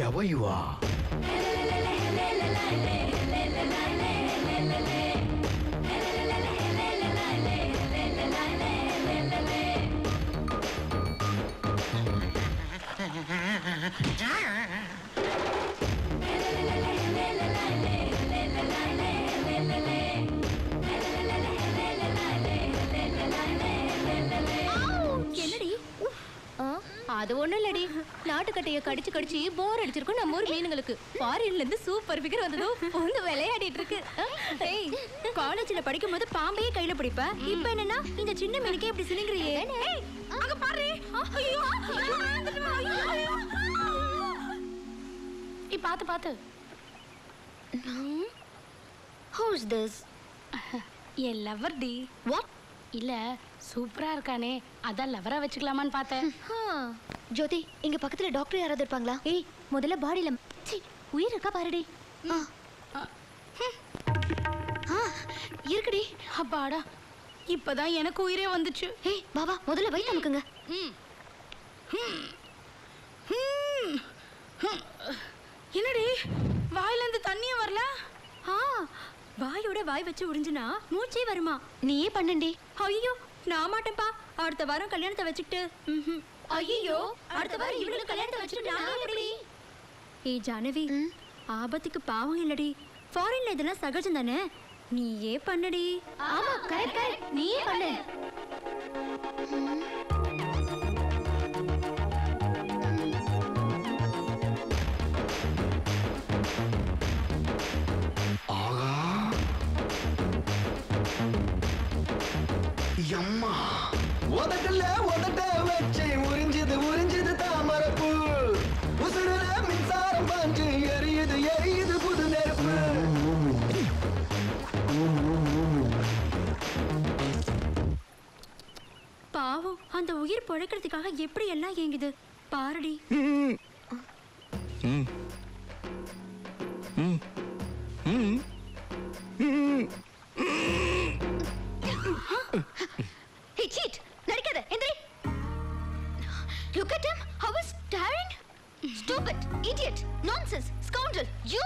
Whoever you are. அது ஒண்ணும் இல்லடி, நாட்டுக்கட்டைய கடிச்சு கடிச்சு போர் அடிச்சிருக்கும் நம்ம ஊர் மீனுங்களுக்கு. ஃபாரின்ல இருந்து சூப்பர் ஃபிகர் வந்ததும் வந்து விளையாடிட்டு இருக்கு. ஏய், காலேஜ்ல படிக்கும் போது பாம்பையே கையில பிடிப்ப, இப்போ என்னன்னா இந்த சின்ன மீனுக்கே இப்படி சினுங்கறியே? ஏய், அங்க பாரு. ஐயோ, நீ பாத்து பாத்து. Who's this? என் லவர் டி. What? இல்ல சூப்பரா இருக்கானே, அதான் லவரா வச்சுக்கலாமான்னு பார்த்தேன். ஜோதி, இங்க பக்கத்துல டாக்டர் யாராவது இருப்பாங்களா? ஏய், முதல்ல பாடியில உயிர் இருக்கா பாருடி. இருக்குடி. அப்பாடா, இப்பதான் எனக்கு உயிரே வந்துச்சு. ஏய் பாபா, முதல்ல வயித்து அமுக்குங்க. என்னடி வாயில இருந்து தண்ணியே வரல? வாயோட வாய் வச்சு உறிஞ்சினா மூச்சே வருமா? நீயே பண்ணண்டி. ஐயோ, நான் மாட்டேன்ப்பா. அடுத்த வாரம் கல்யாணத்தை வச்சுக்கிட்டு. ஐயோ, அடுத்த வாரம் இவளுக்கு கல்யாணத்தை வச்சுக்கிட்டு நான் எப்படி? ஏய் ஜானவி, ஆபத்துக்கு பாவம் இல்லடி. ஃபாரின்ல இதெல்லாம் சகஜம் தானே, நீயே பண்ணடி. ஆமா, கரெக்ட் கரெக்ட், நீயே பண்ணு. அம்மா உதட்டல உதட்ட வச்சு உறிஞ்சது உறிஞ்சது தாமரப்பூ, உசுடுல மின்சாரம் பாஞ்சு எரியுது எரியுது புது நெருப்பு. பாவம், அந்த உயிர் பொழைக்கிறதுக்காக எப்படி எல்லாம் ஏங்குது பாருடி. Hey, cheat! நடிக்காத, எந்திரி. Look at him, how he's staring. Stupid, idiot, nonsense, scoundrel. You,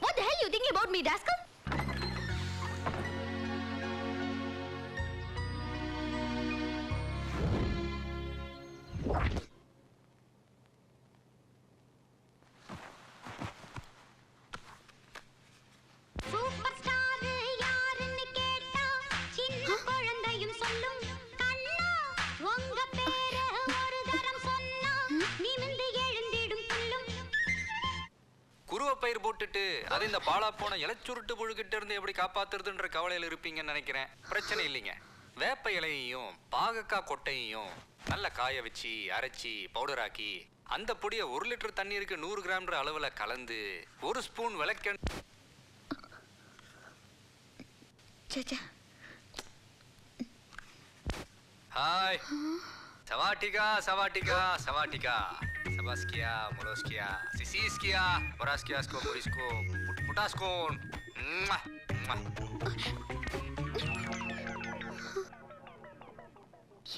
what the hell you thinking about me, rascal? பயிர் போட்டுட்டு அதை இந்த பாலா போன இலைச்சுருட்டு புழுக்கிட்ட இருந்து எப்படி காப்பாத்துறதுன்ற கவலையில் இருப்பீங்கன்னு நினைக்கிறேன். பிரச்சனை இல்லைங்க. வேப்ப இலையையும் பாகக்காய் கொட்டையையும் நல்ல காய வச்சு அரைச்சி பவுடராக்கி அந்த பொடியை 1 லிட்டர் தண்ணீருக்கு 100 கிராம்ன்ற அளவுல கலந்து 1 ஸ்பூன் விளக்கெண்ணெய். ஹாய், சவாட்டிகா சவாட்டிகா சவாட்டிகா Sabaskia, Moloskia, Sisiskia, Moraskiasko, Morisko, Putaskon.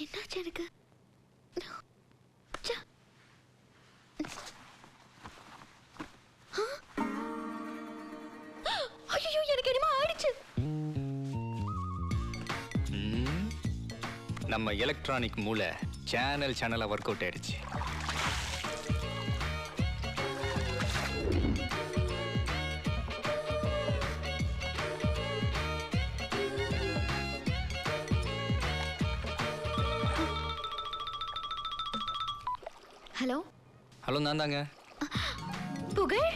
என்னாச்சு எனக்கு? ஐயோ, எனக்கு என்னமோ ஆயிடுச்சு. நம்ம எலக்ட்ரானிக் மூளை சேனலா ஒர்க் அவுட் ஆயிடுச்சு. ஹலோ ஹலோ, நான் தாங்க. புகழ்,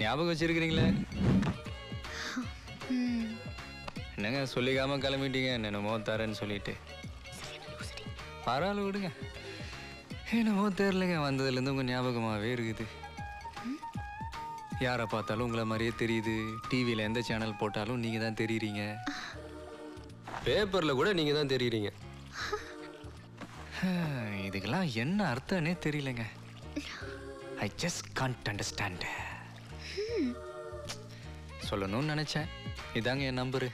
ஞாபகம் வச்சிருக்கிறீங்களே? என்னங்க சொல்லிக்காம கிளம்பிட்டீங்க, என்னமோ தரேன்னு சொல்லிட்டு. பரவாயில்ல விடுங்க, என்னமோ தெரிலங்க, வந்ததுலேருந்து உங்கள் ஞாபகமாகவே இருக்குது. யாரை பார்த்தாலும் உங்களை மாதிரியே தெரியுது. டிவியில் எந்த சேனல் போட்டாலும் நீங்கள் தான் தெரியுறீங்க. பேப்பரில் கூட நீங்கள் தான் தெரியுறீங்க. இதுக்கெல்லாம் என்ன அர்த்தம்னே தெரியலங்க. I just can't understand. சொல்லணும்னு நினச்சேன். இதாங்க என் நம்பரு.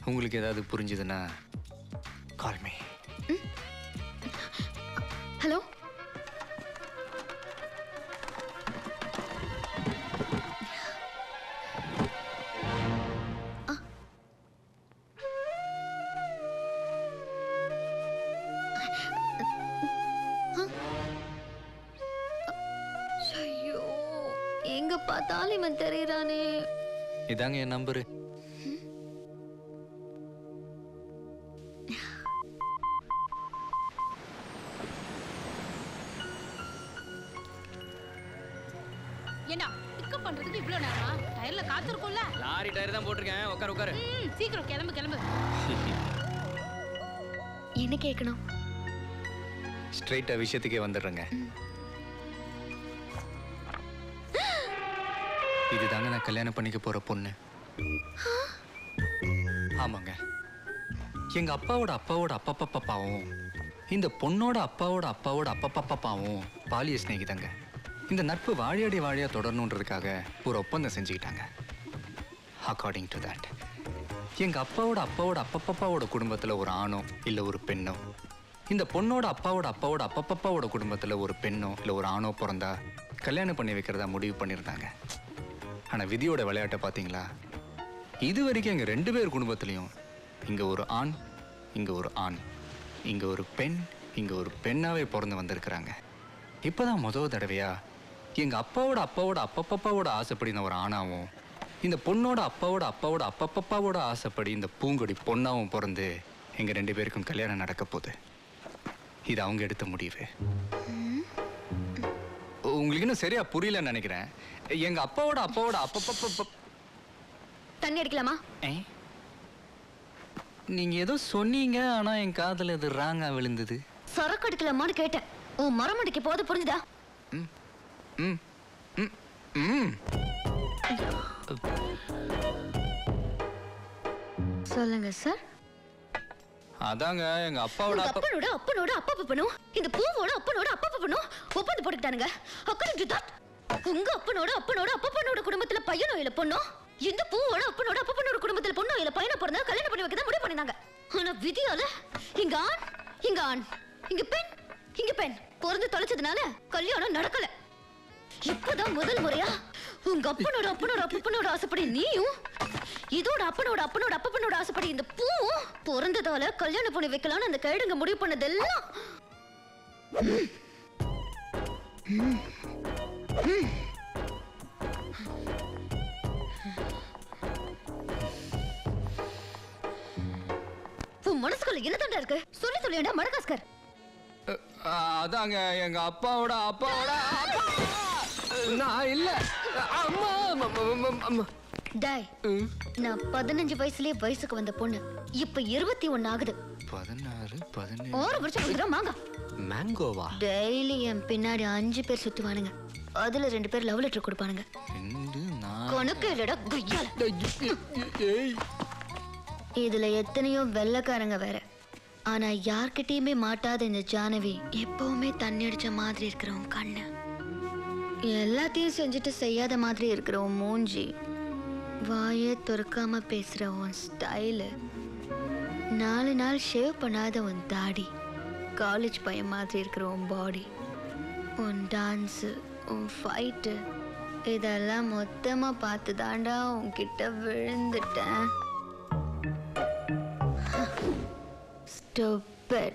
உங்களுக்கு ஏதாவது புரிஞ்சுதுன்னா கால் மீ. ஹலோ, பார்த்தாலும் இவன் தெரியறானே. இதாங்க என் நம்பரு. என்ன பிக்கப் பண்றதுக்கு இவ்ளோ நேரமா? டயர்ல காத்து இருக்கும்ல? லாரி டயர் தான் போட்டிருக்கேன். உட்காரு உட்காரு. சீக்கிரம் கிளம்பு. என்ன கேட்கணும்? ஸ்ட்ரைட்டா விஷயத்துக்கே வந்துடுறேங்க. இதுதாங்க நான் கல்யாணம் பண்ணிக்க போற பொண்ணு. ஆமாங்க. எங்க அப்பாவோட அப்பாவோட அப்பப்பாப்பாவும் இந்த பொண்ணோட அப்பாவோட அப்பாவோட அப்பப்பாப்பாவும் பாலிய சிநேகிதங்க. இந்த நட்பு வாழையடி வாழையா தொடரணுன்றதுக்காக ஒரு ஒப்பந்தம் செஞ்சுக்கிட்டாங்க. அக்கார்டிங் டு தட் எங்க அப்பாவோட அப்பாவோட அப்பப்பாப்பாவோட குடும்பத்துல ஒரு ஆணோ இல்ல ஒரு பெண்ணோ, இந்த பொண்ணோட அப்பாவோட அப்பாவோட அப்பப்பாப்பாவோட குடும்பத்துல ஒரு பெண்ணோ இல்ல ஒரு ஆணோ பிறந்தா கல்யாணம் பண்ணி வைக்கிறதா முடிவு பண்ணியிருந்தாங்க. ஆனா விதியோட விளையாட்டை பார்த்தீங்களா? இது வரைக்கும் எங்க 2 பேர் குடும்பத்திலையும் இங்க ஒரு ஆண், இங்க ஒரு ஆண், இங்க ஒரு பெண், இங்க ஒரு பெண்ணாவே பிறந்து வந்திருக்கிறாங்க. இப்பதான் முதல் தடவையா எங்க அப்பாவோட அப்பாவோட அப்பப்பாவோட ஆசைப்படி நான் ஒரு ஆணாவும், இந்த பொண்ணோட அப்பாவோட அப்பாவோட அப்பப்பாவோட ஆசைப்படி இந்த பூங்கொடி பொண்ணாவும் பிறந்து எங்க 2 பேருக்கும் கல்யாணம் நடக்க போகுது. இது அவங்க எடுத்த முடிவு. உங்களுக்கு இன்னும் சரியா புரியலன்னு நினைக்கிறேன். எங்க அப்பாவோட அப்பாவோட அப்பப்ப தண்ணி அடிக்கலாமா? நீங்க ஏதோ சொன்னீங்க, ஆனா என் காதுல இது ராங்கா விழுந்தது. சரக்கு அடிக்கலாமான்னு கேட்டேன். உன் மரம் அடிக்க போது புரிஞ்சுதா? சொல்லுங்க சார். அதாங்க எங்க அப்பாவோட அப்பனோட அப்பா பண்ணும், இந்த பூவோட அப்பனோட அப்பா பண்ணும் ஒப்பந்தம் போட்டுக்கிட்டானுங்க. அக்கார்டிங் டு தட் உங்க அப்பனோட அப்பனோட குடும்பத்துல பையனோ இல்ல பொண்ணோ, இந்த பூவோட அப்பனோட அப்பனோட குடும்பத்துல பொண்ணோ இல்ல பையனோ பிறந்தா கல்யாணம் பண்ணி வைக்க தான் முடிவு பண்ணினாங்க. ஆனா விதியால இங்க ஆண், இங்க பெண் பிறந்து தொலைச்சதுனால கல்யாணம் நடக்கல. இப்பதான் முதல் முறையா உங்க அப்பனோட ஆசைப்படி நீயும், இதோட அப்பனோட ஆசைப்படி இந்த பூவும் பிறந்ததால கல்யாணம் பண்ணி வைக்கலாம்னு அந்த கைடுங்க முடிவு பண்ணதெல்லாம் உன் மனசுக்குள்ள என்னதாண்டா இருக்கு? சொல்லியா மடகாஸ்கர்? அதாங்க எங்க அப்பாவோட நான் இல்ல அம்மா. டேய், நான் 15 வயசுலயே வயசுக்கு வந்த பொண்ணு இப்ப 21 ஆகுது. 16 17 6 வருஷம் கொடுக்குறா மாங்க. மேங்கோவா? டெய்லி என் பின்னாடி 5 பேர் சுத்துவானுங்க. அதுல 2 பேர் லவ் லெட்டர் கொடுப்பானுங்க. கணக்கு இல்லடா குய்யால. இதுல எத்தனையோ வெள்ளக்காரங்க வேற. ஆனா யார்கிட்டயுமே மாட்டாத இந்த ஜானவி எப்பவுமே தண்ணி அடிச்ச மாதிரி இருக்கிறவன் கண்ணு, எல்லாத்தையும் செஞ்சுட்டு செய்யாத மாதிரி இருக்கிறவன் மூஞ்சி, வாயே துறக்காம பேசுற உன் ஸ்டைலு, 4 நாள் ஷேவ் பண்ணாத உன் தாடி, காலேஜ் பையன் மாதிரி இருக்கிற உன் பாடி, உன் டான்ஸு, உன் ஃபைட்டு, இதெல்லாம் மொத்தமா பார்த்து தாண்டா உன்கிட்ட விழுந்துட்டேன். Stupid.